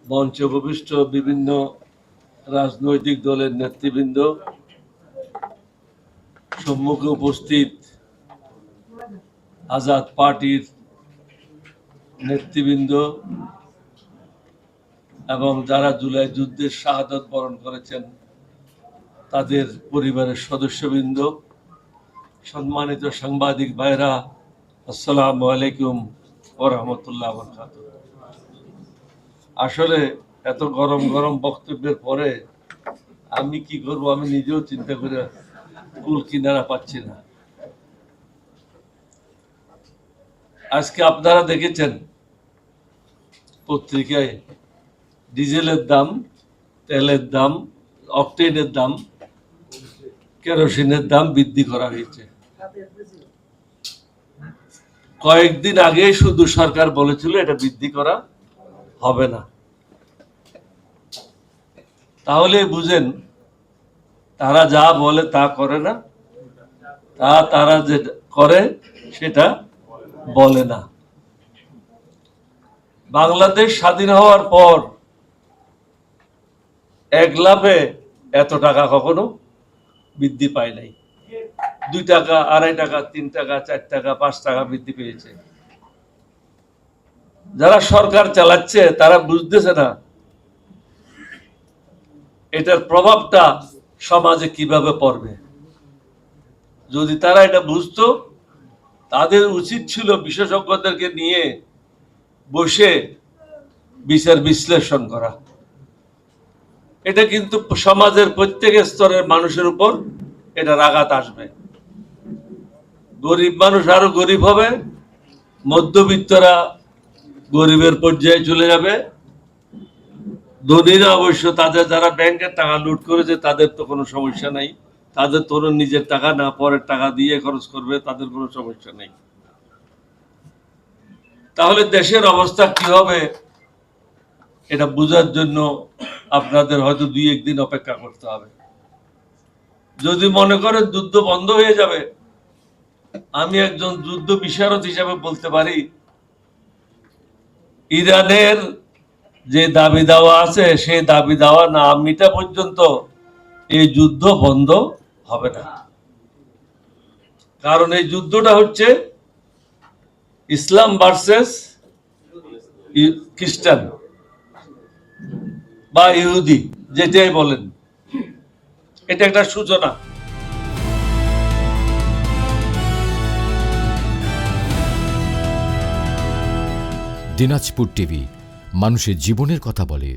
মঞ্চে উপবিষ্ট বিভিন্ন রাজনৈতিক দলের নেতৃবৃন্দ, সম্মুখে উপস্থিত আজাদ পার্টির নেতৃবৃন্দ এবং যারা জুলাই যুদ্ধের শাহাদাত বরণ করেছেন তাদের পরিবারের সদস্যবৃন্দ, সম্মানিত সাংবাদিক ভাইরা, আসসালামু আলাইকুম ওয়া রাহমাতুল্লাহি ওয়া বারাকাতুহু। আসলে এত গরম গরম বক্তব্যের পরে আমি কি করব আমি নিজেও চিন্তা করে কুল কিনারা পাচ্ছি না। আজকে আপনারা দেখেছেন পত্রিকায় ডিজেলের দাম, তেলের দাম, অকটেনের দাম, কেরোসিনের দাম বৃদ্ধি করা হয়েছে। কয়েকদিন আগে শুধু সরকার বলেছিল এটা বৃদ্ধি করা হবে না। তাহলে বুঝেন তারা যা বলে তা করে না, তারা যে করে সেটা বলে না। বাংলাদেশ স্বাধীন হওয়ার পর এক লাফে এত টাকা কখনো বৃদ্ধি পায় নাই। 2 টাকা, 2.5 টাকা, 3 টাকা, 4 টাকা, 5 টাকা বৃদ্ধি পেয়েছে। যারা সরকার চালাচ্ছে তারা বুঝতেছে না এটার প্রভাবটা সমাজে কিভাবে পড়বে। যদি তারা এটা বুঝতো তাদের উচিত ছিল বিশেষজ্ঞদেরকে নিয়ে বসে বিচার বিশ্লেষণ করা। এটা কিন্তু সমাজের প্রত্যেক স্তরের মানুষের উপর এটার আঘাত আসবে। গরিব মানুষ আরো গরিব হবে, মধ্যবিত্তরা গরিবের পর্যায়ে চলে যাবে, ধনীরা অবশ্য তাদের যারা ব্যাংকের টাকা লুট করেছে তাদের তো কোনো সমস্যা নাই, তাদের তো নিজের টাকা না পরের টাকা দিয়ে খরচ করবে, তাদের কোনো সমস্যা নেই। তাহলে দেশের অবস্থা কি হবে এটা বোঝার জন্য আপনাদের হয়তো 2-1 দিন অপেক্ষা করতে হবে। যদি মনে করেন যুদ্ধ বন্ধ হয়ে যাবে, আমি একজন যুদ্ধ বিশারদ হিসাবে বলতে পারি ইরানের যে দাবি দাওয়া আছে সেই দাবি দাওয়া না মিটা পর্যন্ত এই যুদ্ধ বন্ধ হবে না। কারণ এই যুদ্ধটা হচ্ছে ইসলাম ভার্সেস খ্রিস্টান বা ইহুদি, যেটাই বলেন, এটা একটা সূচনা। দিনাজপুর টিভি, মানুষের জীবনের কথা বলে।